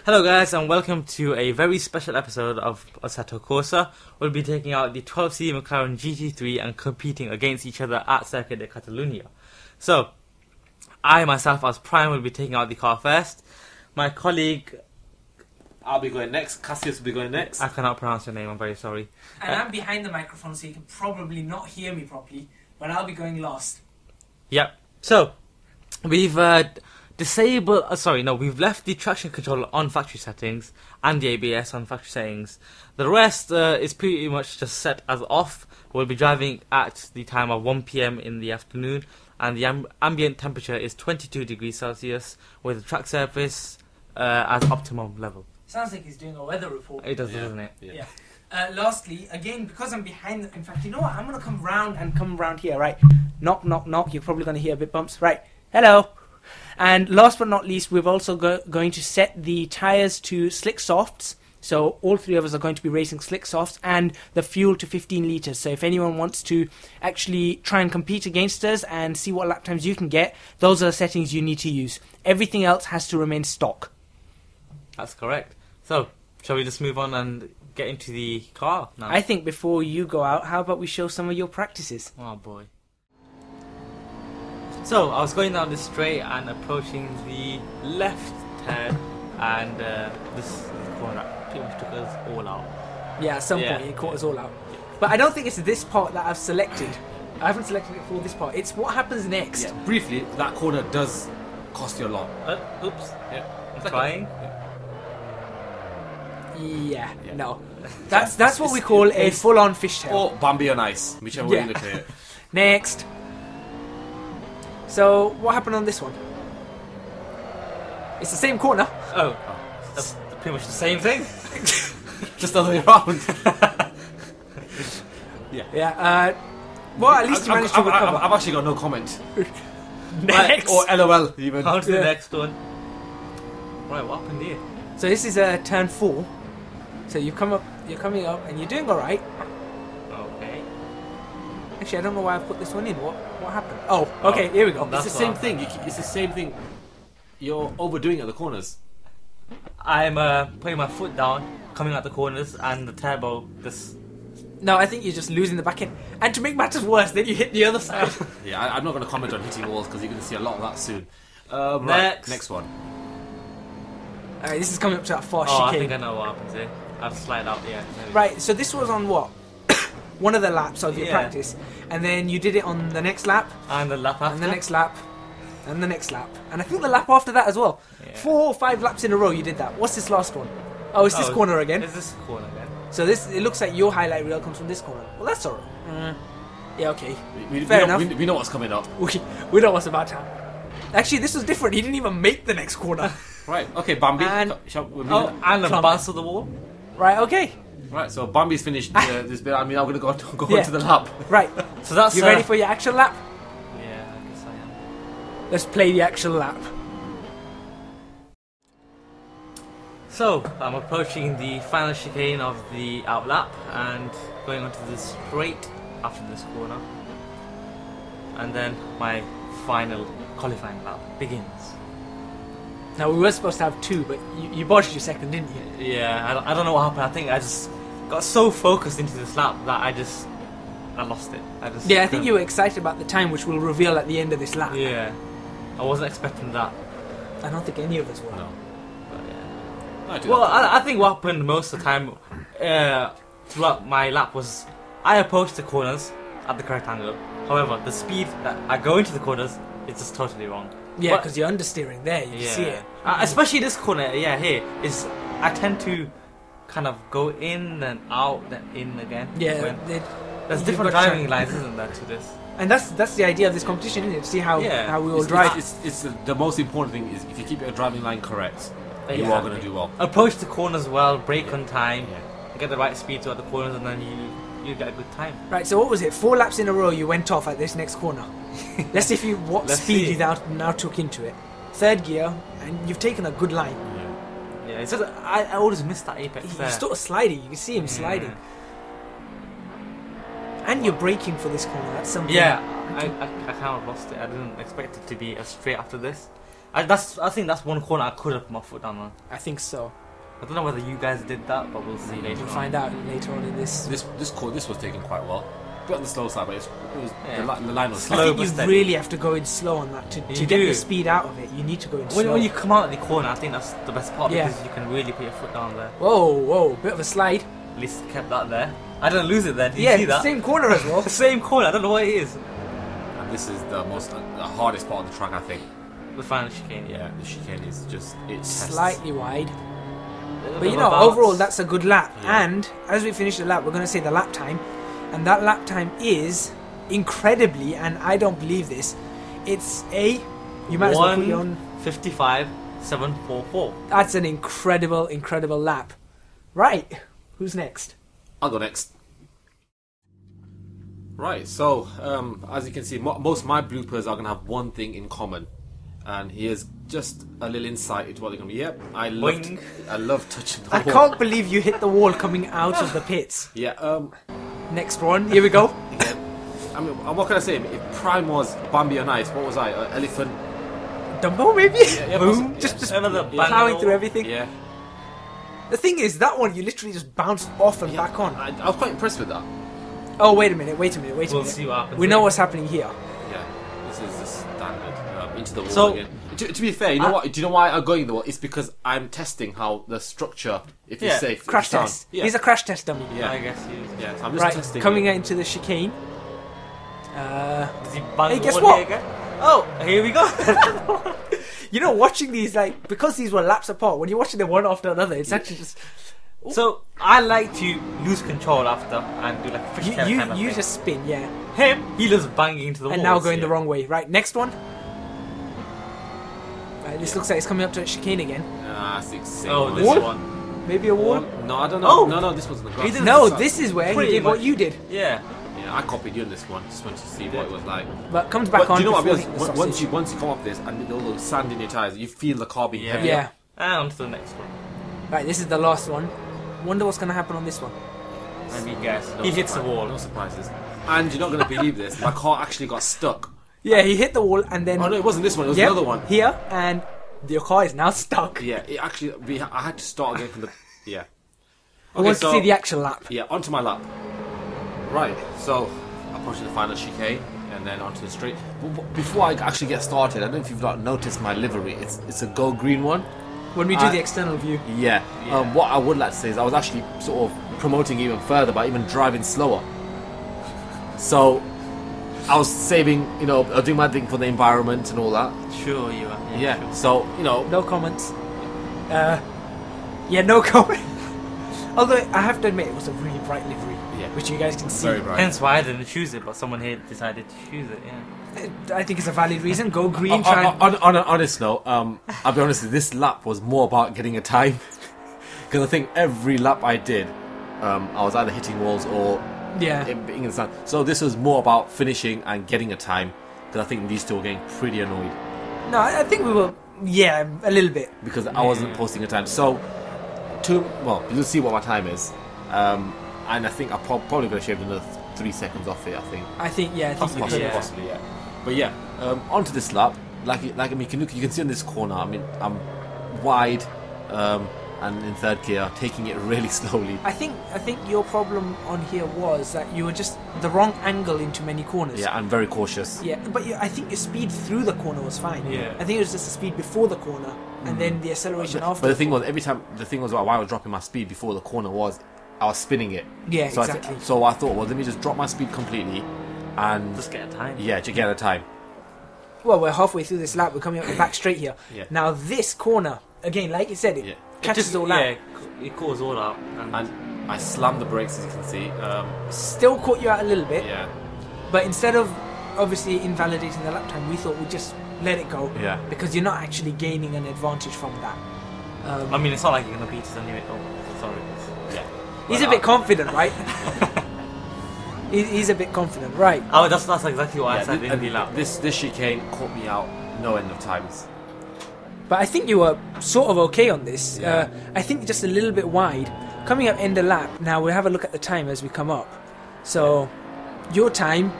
Hello guys and welcome to a very special episode of Assetto Corsa. We'll be taking out the 12C McLaren GT3 and competing against each other at Circuit de Catalunya. So, I myself as Prime will be taking out the car first. My colleague... I'll be going next. Cassius will be going next. I cannot pronounce your name, I'm very sorry. And I'm behind the microphone so you can probably not hear me properly, but I'll be going last. Yep. So, we've we've left the traction control on factory settings and the ABS on factory settings. The rest is pretty much just set as off. We'll be driving at the time of 1 PM in the afternoon, and the ambient temperature is 22 degrees Celsius with the track surface as optimum level. Sounds like he's doing a weather report. It does, doesn't it? Yeah. Lastly, again, because I'm behind in fact, you know what? I'm going to come round here, right? Knock, knock, knock. You're probably going to hear a bit bumps. Right. Hello. And last but not least, we've also going to set the tyres to slick softs. So all three of us are going to be racing slick softs, and the fuel to 15 litres. So if anyone wants to actually try and compete against us and see what lap times you can get, those are the settings you need to use. Everything else has to remain stock. That's correct. So, shall we just move on and get into the car now? I think before you go out, how about we show some of your practices? Oh boy. So, I was going down this straight and approaching the left turn, and this corner pretty much took us all out. Yeah, at some point it caught us all out. But I don't think it's this part that I've selected. I haven't selected it for this part. It's what happens next. Yeah, briefly, that corner does cost you a lot. Oops. Yeah. I'm trying. Yeah, no. That's what we call a full-on fishtail. Or Bambi on ice, whichever way you look at it. Next. So, what happened on this one? It's the same corner. Oh. That's pretty much the same thing. Just the other way around. Yeah. Well, at least you managed to recover. I've actually got no comment. Next. Or LOL, even. On to the next one. Right, what happened here? So this is turn 4. So you're coming up, and you're doing all right. Okay. Actually, I don't know why I put this one in. What happened? Oh, okay. Here we go. It's the same thing. It's the same thing. You're overdoing it at the corners. I'm putting my foot down, coming out the corners, and the turbo just... No, I think you're just losing the back end. And to make matters worse, then you hit the other side. Yeah, I'm not going to comment on hitting walls because you're going to see a lot of that soon. Next one. Alright, this is coming up to that fast chicane. chicane. I think I know what happens here. I'll slide out, yeah. Right, so this was on what? One of the laps of your practice. And then you did it on the next lap. And the lap after. And the next lap. And the next lap. And I think the lap after that as well. Yeah. 4 or 5 laps in a row you did that. What's this last one? Oh, it's this corner again. It's this corner again. So it looks like your highlight reel comes from this corner. Well, that's alright. Yeah, okay. Fair enough. We know what's coming up. We know what's about to happen. Actually, this was different. He didn't even make the next corner. Right, okay, Bambi. And the bounce of the wall. Right, okay. Right, so Bambi's finished this bit. I mean, I'm going to go into the lap. Right. So that's... You ready for your actual lap? Yeah, I guess I am. Let's play the actual lap. So, I'm approaching the final chicane of the out lap and going onto the straight after this corner. And then my final qualifying lap begins. Now, we were supposed to have 2, but you botched your second, didn't you? Yeah, I don't know what happened. I think I just got so focused into this lap that I lost it. I think you were excited about the time, which we'll reveal at the end of this lap. Yeah, I wasn't expecting that. I don't think any of us were. No. But, yeah. Well, I think what happened most of the time throughout my lap was I approached the corners at the correct angle. However, the speed that I go into the corners is just totally wrong. Yeah, because you're understeering there, you can see it. Especially this corner, here, I tend to kind of go in and out, then in again. Yeah, there's different driving lines, isn't there, to this? And that's the idea of this competition, isn't it? To see how we all drive. It's the most important thing is if you keep your driving line correct, you are going to do well. Approach the corners well, brake on time, get the right speed throughout the corners, and then you get a good time. Right, so what was it? 4 laps in a row you went off at this next corner. Let's see what speed you now took into it. 3rd gear, and you've taken a good line. Yeah, it's just I always miss that apex there. He's sort of sliding, you can see him sliding. And you're braking for this corner, that's something. Yeah, I kind of lost it. I didn't expect it to be as straight after this. I think that's one corner I could have put my foot down on. I think so. I don't know whether you guys did that, but we'll see later. We'll on. find out later on in this. This was taken quite well. Bit on the slow side, but it was Yeah. the line was I Slow think but you steady. really have to go in slow on that to You get do. the speed out of it. You need to go in slow. When you come out of the corner, I think that's the best part Yeah. because you can really put your foot down there. Whoa, bit of a slide. At least kept that there. I didn't lose it there. Did you Yeah, see that? same corner as well. The same corner. I don't know what it is. and this is the hardest part of the track, I think. The final chicane. Yeah, the chicane is just tests. Slightly wide. A But bit you of know, a bounce. overall, that's a good lap. Yeah. And as we finish the lap, we're going to say the lap time. And that lap time is incredibly, and I don't believe this, it's you might as well put you on. 1:55.744. That's an incredible lap. Right, who's next? I'll go next. Right, so as you can see, most of my bloopers are going to have one thing in common. And here's just a little insight into what they're going to be. Yep, I love touching the I wall. can't believe you hit the wall coming out of the pits. Yeah, Next one, here we go. yeah. I mean, what can I say? If Prime was Bambi on ice, what was I? Elephant? Dumbo, maybe? yeah, Boom. yeah. Just Another plowing bang. through everything. Yeah. The thing is, that one you literally just bounced off and back on. I was quite impressed with that. Oh, wait a minute. We'll minute. see what happens. We know what's happening here. Yeah, this is the standard. Into the wall So- again. To be fair, you know what? Do you know why I'm going in the wall? It's because I'm testing how the structure, if Yeah, it's safe. Crash is sound. test. Yeah. He's a crash test dummy. Yeah. I guess he is. Yeah, so I'm just Right, testing. coming it. out into the chicane. Does he bang Hey, the guess wall what? here again? Oh, here we go. You know, watching these, like, because these were laps apart, when you're watching them one after another, it's actually just... So I like to lose control after and do like a fish tail kind of You thing. just spin, yeah. Him, he loves banging into the And walls. now going the yeah. wrong way. Right, next one. Right, this looks like it's coming up to a chicane again. I think same Oh, one. this Wall? one. Maybe a wall? No, I don't know. Oh! No, this was on the grass. He did- No, This is this is where he pretty did what much- you did. Yeah. Yeah, I copied you on this one. Just wanted to see what it was like. But comes back But on do you know what? before Because hitting the once sausage. you come off this and all the sand in your tires, you feel the car being Yeah. heavier. Yeah. And on to the next one. Right, this is the last one. Wonder what's going to happen on this one. Let me guess. No He hits the surprise- wall. No surprises. And you're not going to believe this. My car actually got stuck. Yeah, he hit the wall and then... Oh no, it wasn't this one. It was Yep, the other one. Here, and your car is now stuck. Yeah, it actually. I had to start again from the. Yeah. I want to see the actual lap. Yeah, onto my lap. Right, so approaching the final chicane and then onto the straight. But before I actually get started, I don't know if you've not noticed my livery. It's a gold green one. When we do the external view. Yeah. What I would like to say is I was actually sort of promoting even further by even driving slower. So I was saving, doing my thing for the environment and all that. Sure you are. Yeah. Sure. So No comments. Yeah, no comment. Although, I have to admit, it was a really bright livery. Yeah. Which you guys can see. very bright. Hence why I didn't choose it, but someone here decided to choose it. Yeah. I think it's a valid reason. Go green, try and... On an honest note, I'll be honest, this lap was more about getting a time. Because I think every lap I did, I was either hitting walls or Yeah. being in the sun. So this was more about finishing and getting a time. Because I think these two were getting pretty annoyed. No, I think we were... Yeah, a little bit. Because I wasn't posting a time. So, you'll see what my time is. And I think I'm probably going to shave another 3 seconds off it, I think. I think you Possibly, could. yeah. Possibly, yeah. But yeah, onto this lap. You can see on this corner. I mean, I'm wide and in third gear, taking it really slowly. I think your problem on here was that you were just the wrong angle into many corners. Yeah, I'm very cautious. Yeah, but I think your speed through the corner was fine. Yeah. I think it was just the speed before the corner and then the acceleration after. But the thing was, why I was dropping my speed before the corner was, I was spinning it. Yeah, so exactly. So I thought, well, let me just drop my speed completely, and Just get a time. yeah, to get a time. Well, we're halfway through this lap. We're coming up the back straight here. Yeah. Now this corner, again, like you said, it Yeah. catches all Yeah, out. it calls all out. And I slammed the brakes, as you can see. Still caught you out a little bit, Yeah, but instead of obviously invalidating the lap time, we thought we'd just let it go. Yeah. Because you're not actually gaining an advantage from that. I mean, it's not like you're gonna beat us anyway. Oh, sorry. yeah. He's a bit confident, right? He's a bit confident, right? Oh, that's exactly what I Yeah, said in the lap. this chicane caught me out no end of times. But I think you were sort of okay on this. Yeah. I think just a little bit wide. Coming up end of lap, now we'll have a look at the time as we come up. So, your time,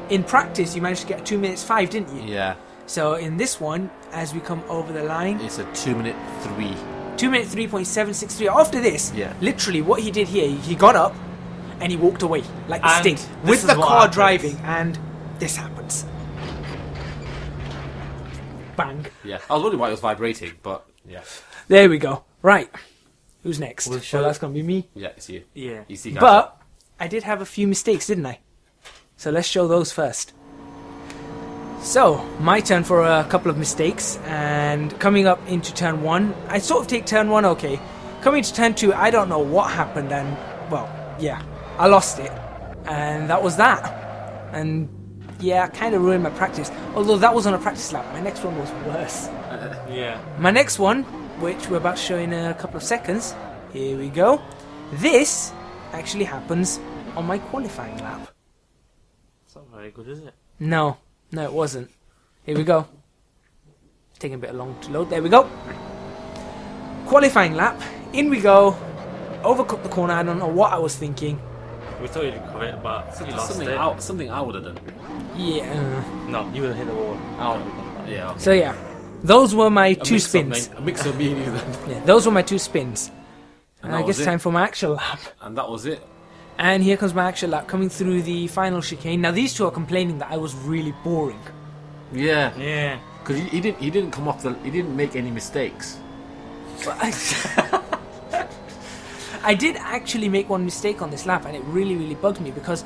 in practice, you managed to get 2 minutes 5, didn't you? Yeah. So in this one, as we come over the line, It's a 2-minute 3. 2 minute 3.763. After this, Yeah. literally what he did here, he got up and he walked away like a And stick this with is the what car happens. driving, and this happens. Bang. Yeah. I was wondering why it was vibrating, but yeah. There we go. Right. Who's next? We'll Well, show- that's going to be me. Yeah, it's you. Yeah. You see, guys. But I did have a few mistakes, didn't I? So let's show those first. So, my turn for a couple of mistakes, and coming up into turn 1, I sort of take turn 1 okay. Coming to turn 2, I don't know what happened, and, well, yeah, I lost it. And that was that. And, yeah, kind of ruined my practice. Although that was on a practice lap, my next one was worse. Yeah. My next one, which we're about to show in a couple of seconds, here we go. This actually happens on my qualifying lap. It's not very good, is it? No, it wasn't. Here we go. Taking a bit long to load. There we go. Qualifying lap. In we go. Overcut the corner. I don't know what I was thinking. We thought you'd cover it, but you lost something, it. something I would have done. Yeah. No, you would have hit the wall. I would have done that. Yeah. Okay. So yeah, those were my two mix of spins. me- A mix of me and you then. Yeah, those were my 2 spins. And that I was guess it. time for my actual lap. And that was it. And here comes my actual lap coming through the final chicane. Now these two are complaining that I was really boring. Yeah. Yeah. Because he didn't come off the. He didn't make any mistakes. But I did actually make one mistake on this lap, and it really, really bugged me because,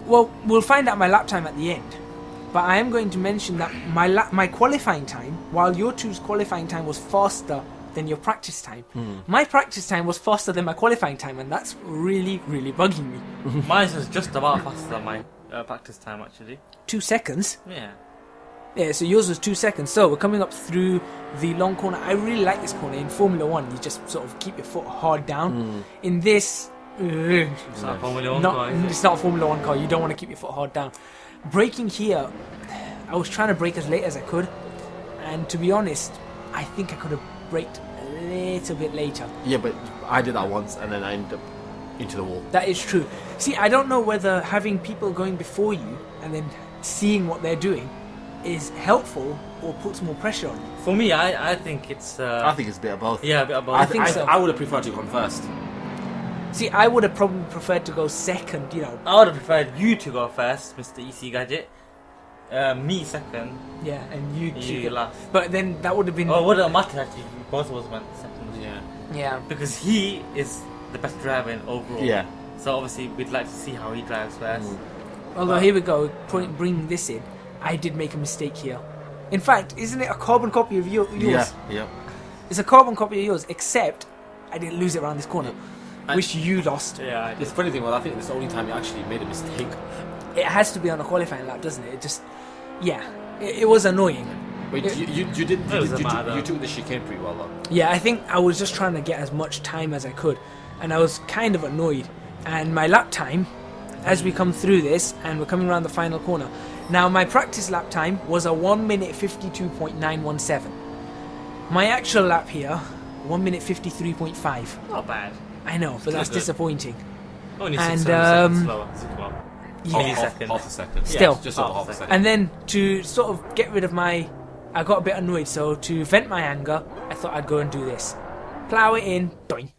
well, we'll find out my lap time at the end. But I am going to mention that my qualifying time, while your two's qualifying time was faster than your practice time, my practice time was faster than my qualifying time, and that's really, really bugging me. Mine was just about faster than my practice time, actually. 2 seconds. Yeah. Yeah, so yours was 2 seconds. So we're coming up through the long corner. I really like this corner. In Formula 1, you just sort of keep your foot hard down. In this, It's not a Formula 1 car, is it? it's not a Formula 1 car. You don't want to keep your foot hard down. Braking here, I was trying to brake as late as I could. And to be honest, I think I could have braked a little bit later. Yeah, but I did that once, and then I ended up into the wall. That is true. See, I don't know whether having people going before you and then seeing what they're doing is helpful or puts more pressure on you. For me, I think it's... I think it's a bit of both. yeah, a bit of both. I think so. I would have preferred to come first. See, I would have probably preferred to go second, you know. I would have preferred you to go first, Mr. EC Gadget. Me second. Yeah, and you You last. But then that would have been... Oh, it wouldn't matter actually. if Both of us went second. Yeah. Yeah. Because he is the best driver in overall. Yeah. So obviously we'd like to see how he drives first. Although, here we go, bringing this in. I did make a mistake here. In fact, isn't it a carbon copy of yours? Yeah. Yeah. It's a carbon copy of yours, except I didn't lose it around this corner, And- which you lost. Yeah, I The did. funny thing was, I think it's the only time you actually made a mistake. It has to be on a qualifying lap, doesn't it? It just... Yeah. It was annoying. Wait, It- you doesn't matter. took the chicane pretty well though. Yeah, I think I was just trying to get as much time as I could, and I was kind of annoyed. And my lap time, as we come through this, and we're coming around the final corner. Now, my practice lap time was a 1 minute 52.917. My actual lap here, 1 minute 53.5. Not bad. I know, but that's good. disappointing. Only And, 6 seconds slower. Yeah. Only second. Half a second. Still. Just half over a half a second. second. And then to sort of get rid of my... I got a bit annoyed, so to vent my anger, I thought I'd go and do this. Plow it in, doing.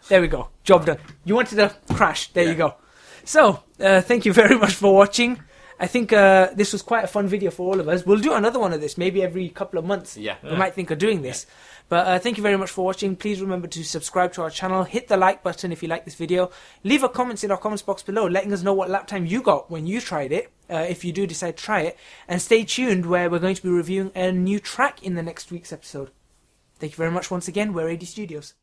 There we go, job done. You wanted to crash, there you go. So, thank you very much for watching. I think this was quite a fun video for all of us. We'll do another one of this, maybe every couple of months. Yeah. We might think of doing this. But thank you very much for watching. Please remember to subscribe to our channel. Hit the like button if you like this video. Leave a comment in our comments box below, letting us know what lap time you got when you tried it, if you do decide to try it. And stay tuned, where we're going to be reviewing a new track in the next week's episode. Thank you very much once again. We're AD Studios.